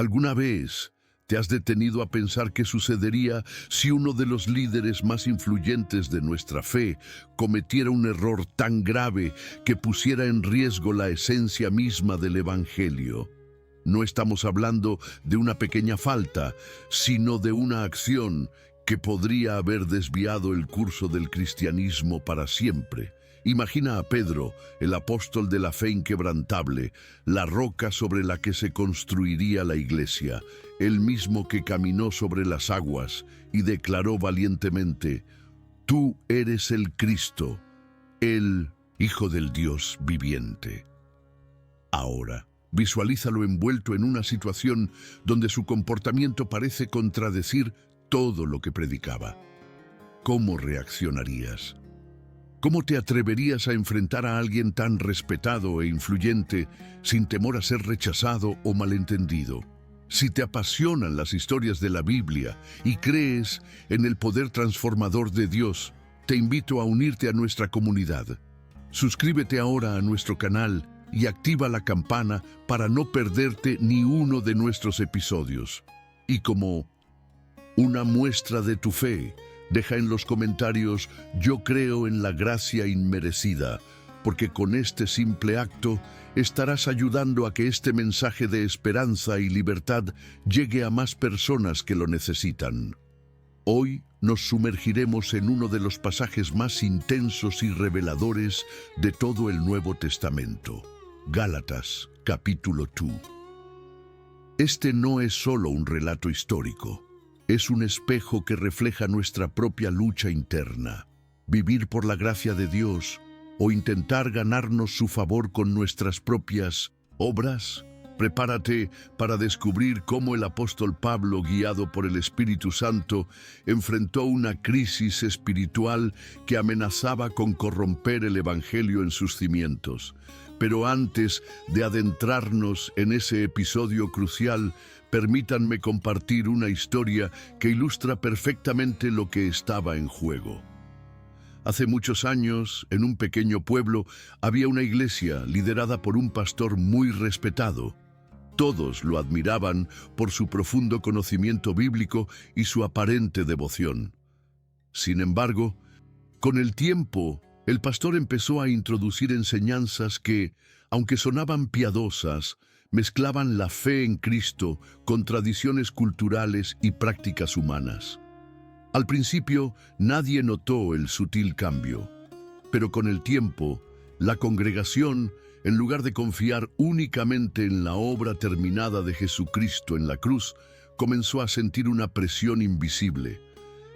¿Alguna vez te has detenido a pensar qué sucedería si uno de los líderes más influyentes de nuestra fe cometiera un error tan grave que pusiera en riesgo la esencia misma del Evangelio? No estamos hablando de una pequeña falta, sino de una acción que podría haber desviado el curso del cristianismo para siempre. Imagina a Pedro, el apóstol de la fe inquebrantable, la roca sobre la que se construiría la iglesia, el mismo que caminó sobre las aguas y declaró valientemente: «Tú eres el Cristo, el Hijo del Dios viviente». Ahora, visualízalo envuelto en una situación donde su comportamiento parece contradecir todo lo que predicaba. ¿Cómo reaccionarías? ¿Cómo te atreverías a enfrentar a alguien tan respetado e influyente sin temor a ser rechazado o malentendido? Si te apasionan las historias de la Biblia y crees en el poder transformador de Dios, te invito a unirte a nuestra comunidad. Suscríbete ahora a nuestro canal y activa la campana para no perderte ni uno de nuestros episodios. Y como una muestra de tu fe, deja en los comentarios: «Yo creo en la gracia inmerecida», porque con este simple acto estarás ayudando a que este mensaje de esperanza y libertad llegue a más personas que lo necesitan. Hoy nos sumergiremos en uno de los pasajes más intensos y reveladores de todo el Nuevo Testamento. Gálatas, capítulo 2. Este no es solo un relato histórico. Es un espejo que refleja nuestra propia lucha interna. Vivir por la gracia de Dios o intentar ganarnos su favor con nuestras propias obras. Prepárate para descubrir cómo el apóstol Pablo, guiado por el Espíritu Santo, enfrentó una crisis espiritual que amenazaba con corromper el Evangelio en sus cimientos. Pero antes de adentrarnos en ese episodio crucial, permítanme compartir una historia que ilustra perfectamente lo que estaba en juego. Hace muchos años, en un pequeño pueblo, había una iglesia liderada por un pastor muy respetado. Todos lo admiraban por su profundo conocimiento bíblico y su aparente devoción. Sin embargo, con el tiempo, el pastor empezó a introducir enseñanzas que, aunque sonaban piadosas, mezclaban la fe en Cristo con tradiciones culturales y prácticas humanas. Al principio, nadie notó el sutil cambio, pero con el tiempo, la congregación, en lugar de confiar únicamente en la obra terminada de Jesucristo en la cruz, comenzó a sentir una presión invisible.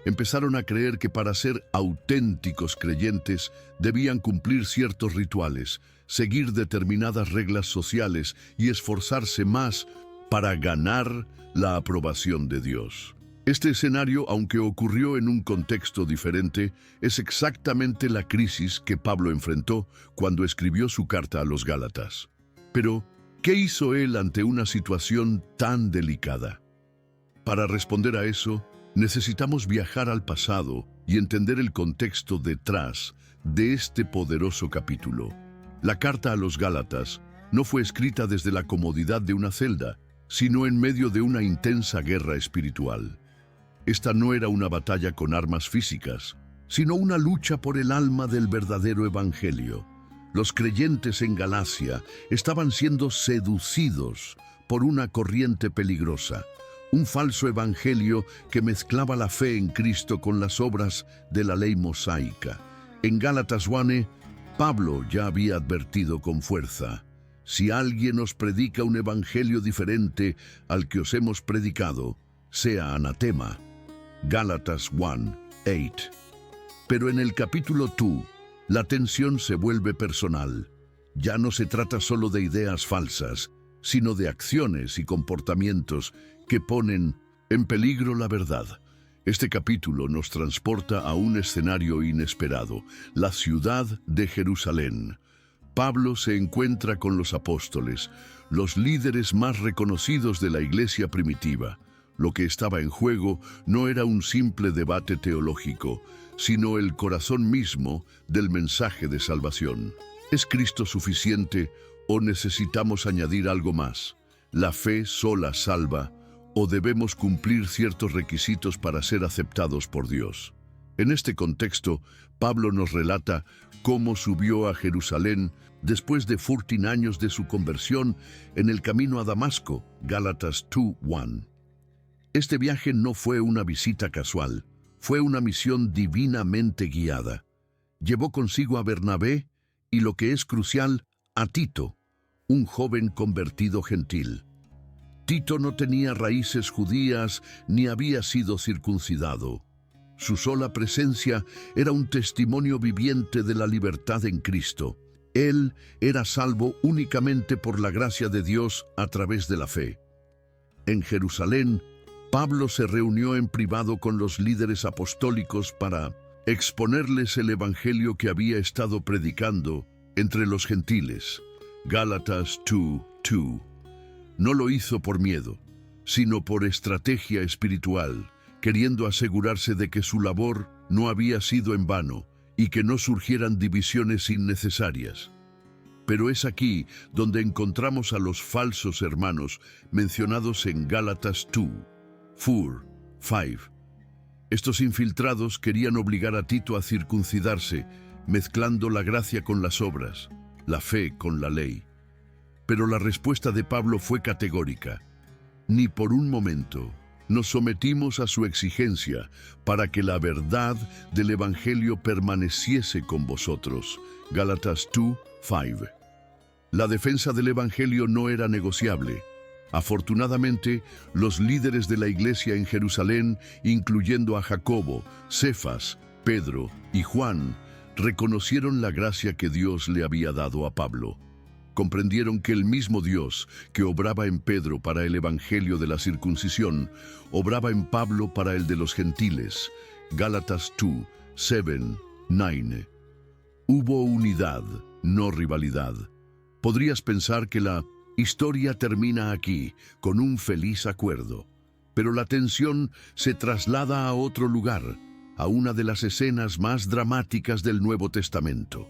Empezaron a creer que para ser auténticos creyentes debían cumplir ciertos rituales, seguir determinadas reglas sociales y esforzarse más para ganar la aprobación de Dios. Este escenario, aunque ocurrió en un contexto diferente, es exactamente la crisis que Pablo enfrentó cuando escribió su carta a los Gálatas. Pero, ¿qué hizo él ante una situación tan delicada? Para responder a eso, necesitamos viajar al pasado y entender el contexto detrás de este poderoso capítulo. La carta a los Gálatas no fue escrita desde la comodidad de una celda, sino en medio de una intensa guerra espiritual. Esta no era una batalla con armas físicas, sino una lucha por el alma del verdadero evangelio. Los creyentes en Galacia estaban siendo seducidos por una corriente peligrosa, un falso evangelio que mezclaba la fe en Cristo con las obras de la ley mosaica. En Gálatas 1, Pablo ya había advertido con fuerza: si alguien os predica un evangelio diferente al que os hemos predicado, sea anatema. Gálatas 1:8. Pero en el capítulo 2, la tensión se vuelve personal. Ya no se trata solo de ideas falsas, sino de acciones y comportamientos que ponen en peligro la verdad. Este capítulo nos transporta a un escenario inesperado, la ciudad de Jerusalén. Pablo se encuentra con los apóstoles, los líderes más reconocidos de la iglesia primitiva. Lo que estaba en juego no era un simple debate teológico, sino el corazón mismo del mensaje de salvación. ¿Es Cristo suficiente o necesitamos añadir algo más? ¿la fe sola salva o debemos cumplir ciertos requisitos para ser aceptados por Dios? En este contexto, Pablo nos relata cómo subió a Jerusalén después de 14 años de su conversión en el camino a Damasco, Gálatas 2:1. Este viaje no fue una visita casual, fue una misión divinamente guiada. Llevó consigo a Bernabé y, lo que es crucial, a Tito, un joven convertido gentil. Tito no tenía raíces judías ni había sido circuncidado. Su sola presencia era un testimonio viviente de la libertad en Cristo. Él era salvo únicamente por la gracia de Dios a través de la fe. En Jerusalén, Pablo se reunió en privado con los líderes apostólicos para exponerles el evangelio que había estado predicando entre los gentiles. Gálatas 2:2. No lo hizo por miedo, sino por estrategia espiritual, queriendo asegurarse de que su labor no había sido en vano y que no surgieran divisiones innecesarias. Pero es aquí donde encontramos a los falsos hermanos mencionados en Gálatas 2:4-5. Estos infiltrados querían obligar a Tito a circuncidarse, mezclando la gracia con las obras, la fe con la ley. Pero la respuesta de Pablo fue categórica. Ni por un momento nos sometimos a su exigencia para que la verdad del Evangelio permaneciese con vosotros. Gálatas 2:5. La defensa del Evangelio no era negociable. Afortunadamente, los líderes de la iglesia en Jerusalén, incluyendo a Jacobo, Cefas, Pedro y Juan, reconocieron la gracia que Dios le había dado a Pablo. Comprendieron que el mismo Dios que obraba en Pedro para el evangelio de la circuncisión, obraba en Pablo para el de los gentiles. Gálatas 2:7-9. Hubo unidad, no rivalidad. Podrías pensar que la historia termina aquí, con un feliz acuerdo. Pero la tensión se traslada a otro lugar, a una de las escenas más dramáticas del Nuevo Testamento.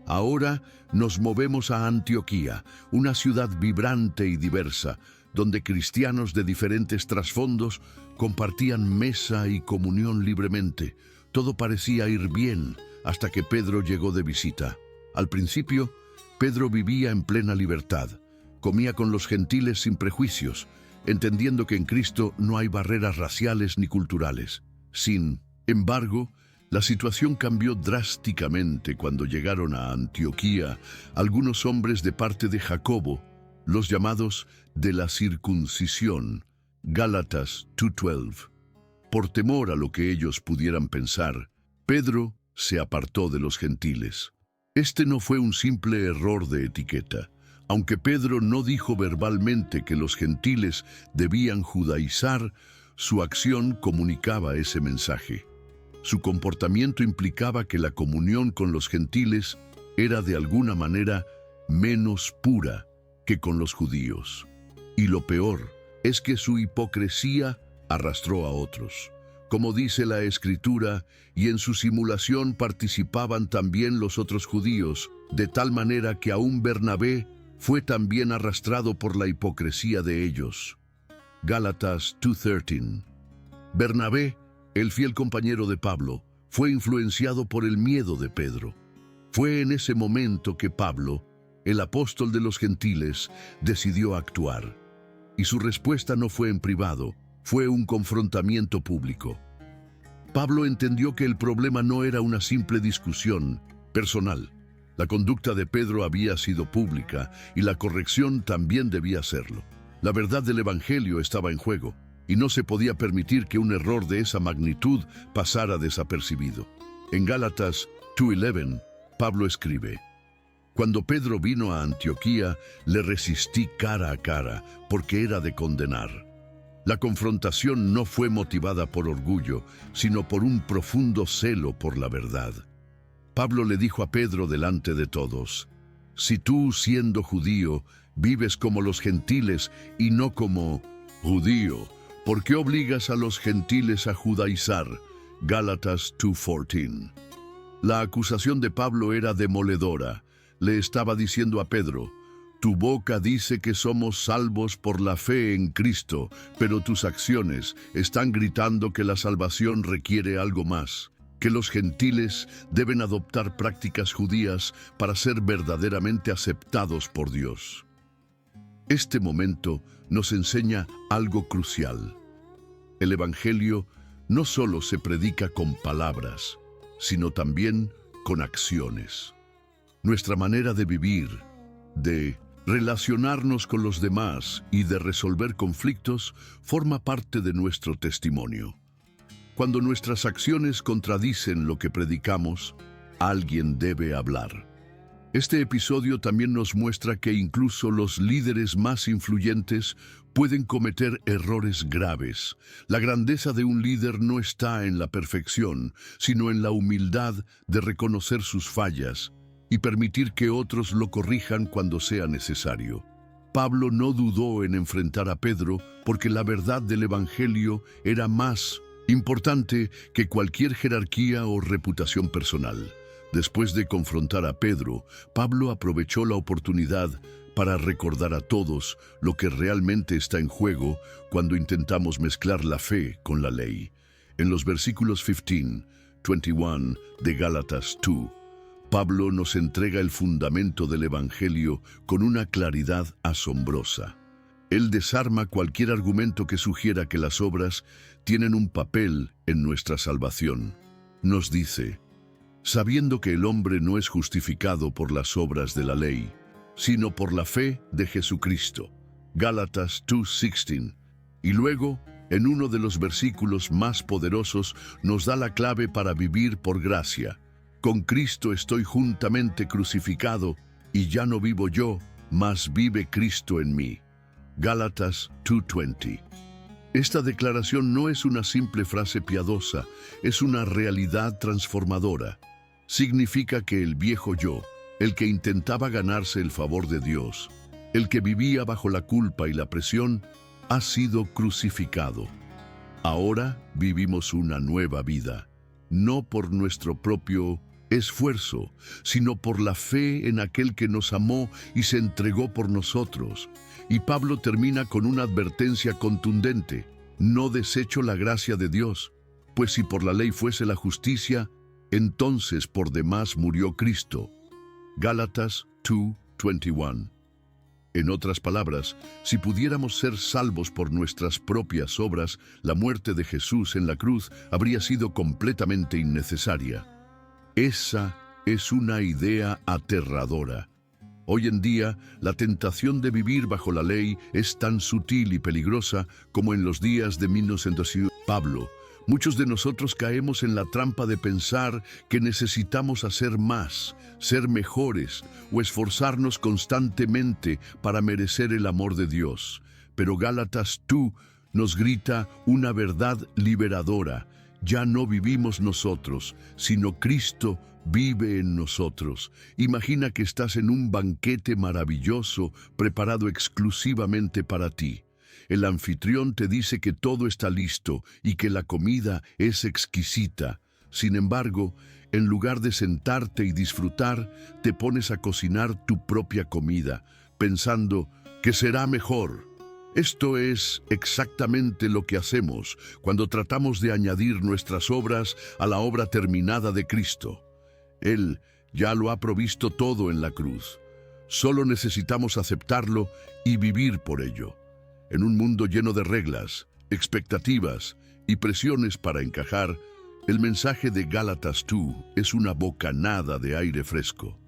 Ahora nos movemos a Antioquía, una ciudad vibrante y diversa, donde cristianos de diferentes trasfondos compartían mesa y comunión libremente. Todo parecía ir bien hasta que Pedro llegó de visita. Al principio, Pedro vivía en plena libertad. Comía con los gentiles sin prejuicios, entendiendo que en Cristo no hay barreras raciales ni culturales. Sin embargo, la situación cambió drásticamente cuando llegaron a Antioquía algunos hombres de parte de Jacobo, los llamados de la circuncisión, Gálatas 2:12. Por temor a lo que ellos pudieran pensar, Pedro se apartó de los gentiles. Este no fue un simple error de etiqueta. Aunque Pedro no dijo verbalmente que los gentiles debían judaizar, su acción comunicaba ese mensaje. Su comportamiento implicaba que la comunión con los gentiles era de alguna manera menos pura que con los judíos. Y lo peor es que su hipocresía arrastró a otros. Como dice la Escritura, y en su simulación participaban también los otros judíos, de tal manera que aún Bernabé fue también arrastrado por la hipocresía de ellos. Gálatas 2:13. Bernabé, el fiel compañero de Pablo, fue influenciado por el miedo de Pedro. Fue en ese momento que Pablo, el apóstol de los gentiles, decidió actuar. Y su respuesta no fue en privado, fue un confrontamiento público. Pablo entendió que el problema no era una simple discusión personal. La conducta de Pedro había sido pública y la corrección también debía serlo. La verdad del Evangelio estaba en juego y no se podía permitir que un error de esa magnitud pasara desapercibido. En Gálatas 2:11, Pablo escribe: Cuando Pedro vino a Antioquía, le resistí cara a cara, porque era de condenar. La confrontación no fue motivada por orgullo, sino por un profundo celo por la verdad. Pablo le dijo a Pedro delante de todos: si tú, siendo judío, vives como los gentiles y no como judío, ¿por qué obligas a los gentiles a judaizar? Gálatas 2:14. La acusación de Pablo era demoledora. Le estaba diciendo a Pedro: Tu boca dice que somos salvos por la fe en Cristo, pero tus acciones están gritando que la salvación requiere algo más, que los gentiles deben adoptar prácticas judías para ser verdaderamente aceptados por Dios. Este momento nos enseña algo crucial. El Evangelio no solo se predica con palabras, sino también con acciones. Nuestra manera de vivir, de relacionarnos con los demás y de resolver conflictos forma parte de nuestro testimonio. Cuando nuestras acciones contradicen lo que predicamos, alguien debe hablar. Este episodio también nos muestra que incluso los líderes más influyentes pueden cometer errores graves. La grandeza de un líder no está en la perfección, sino en la humildad de reconocer sus fallas y permitir que otros lo corrijan cuando sea necesario. Pablo no dudó en enfrentar a Pedro porque la verdad del Evangelio era más importante que cualquier jerarquía o reputación personal. Después de confrontar a Pedro, Pablo aprovechó la oportunidad para recordar a todos lo que realmente está en juego cuando intentamos mezclar la fe con la ley. En los versículos 15, 21 de Gálatas 2, Pablo nos entrega el fundamento del Evangelio con una claridad asombrosa. Él desarma cualquier argumento que sugiera que las obras tienen un papel en nuestra salvación. Nos dice: sabiendo que el hombre no es justificado por las obras de la ley, sino por la fe de Jesucristo. Gálatas 2:16. Y luego, en uno de los versículos más poderosos, nos da la clave para vivir por gracia. Con Cristo estoy juntamente crucificado, y ya no vivo yo, mas vive Cristo en mí. Gálatas 2:20. Esta declaración no es una simple frase piadosa, es una realidad transformadora. Significa que el viejo yo, el que intentaba ganarse el favor de Dios, el que vivía bajo la culpa y la presión, ha sido crucificado. Ahora vivimos una nueva vida, no por nuestro propio esfuerzo, sino por la fe en aquel que nos amó y se entregó por nosotros. Y Pablo termina con una advertencia contundente: no desecho la gracia de Dios, pues si por la ley fuese la justicia, entonces por demás murió Cristo. Gálatas 2:21. En otras palabras, si pudiéramos ser salvos por nuestras propias obras, la muerte de Jesús en la cruz habría sido completamente innecesaria. Esa es una idea aterradora. Hoy en día, la tentación de vivir bajo la ley es tan sutil y peligrosa como en los días de 1900. Pablo: muchos de nosotros caemos en la trampa de pensar que necesitamos hacer más, ser mejores o esforzarnos constantemente para merecer el amor de Dios. Pero Gálatas 2 nos grita una verdad liberadora: ya no vivimos nosotros, sino Cristo vive en nosotros. Imagina que estás en un banquete maravilloso preparado exclusivamente para ti. El anfitrión te dice que todo está listo y que la comida es exquisita. Sin embargo, en lugar de sentarte y disfrutar, te pones a cocinar tu propia comida, pensando que será mejor. Esto es exactamente lo que hacemos cuando tratamos de añadir nuestras obras a la obra terminada de Cristo. Él ya lo ha provisto todo en la cruz. Solo necesitamos aceptarlo y vivir por ello. En un mundo lleno de reglas, expectativas y presiones para encajar, el mensaje de Gálatas 2 es una bocanada de aire fresco.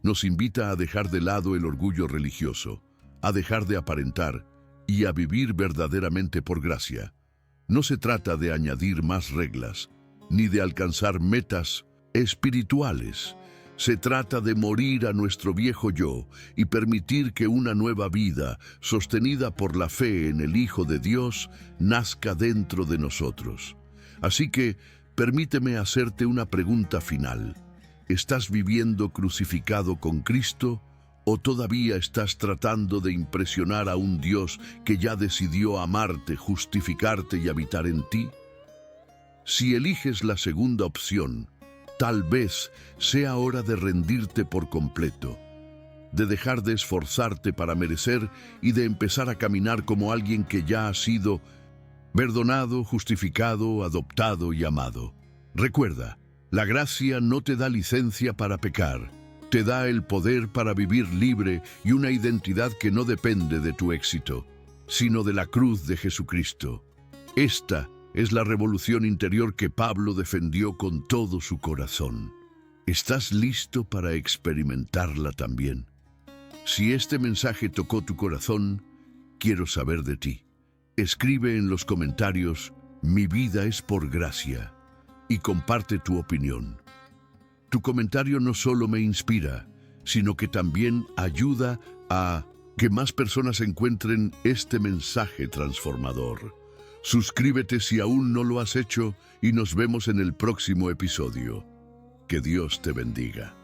Nos invita a dejar de lado el orgullo religioso, a dejar de aparentar y a vivir verdaderamente por gracia. No se trata de añadir más reglas, ni de alcanzar metas espirituales. Se trata de morir a nuestro viejo yo y permitir que una nueva vida, sostenida por la fe en el Hijo de Dios, nazca dentro de nosotros. Así que, permíteme hacerte una pregunta final. ¿Estás viviendo crucificado con Cristo o todavía estás tratando de impresionar a un Dios que ya decidió amarte, justificarte y habitar en ti? Si eliges la segunda opción, tal vez sea hora de rendirte por completo. de dejar de esforzarte para merecer y de empezar a caminar como alguien que ya ha sido perdonado, justificado, adoptado y amado. Recuerda, la gracia no te da licencia para pecar, te da el poder para vivir libre y una identidad que no depende de tu éxito, sino de la cruz de Jesucristo. Esta es la revolución interior que Pablo defendió con todo su corazón. ¿Estás listo para experimentarla también? Si este mensaje tocó tu corazón, quiero saber de ti. Escribe en los comentarios, mi vida es por gracia, y comparte tu opinión. Tu comentario no solo me inspira, sino que también ayuda a que más personas encuentren este mensaje transformador. Suscríbete si aún no lo has hecho y nos vemos en el próximo episodio. Que Dios te bendiga.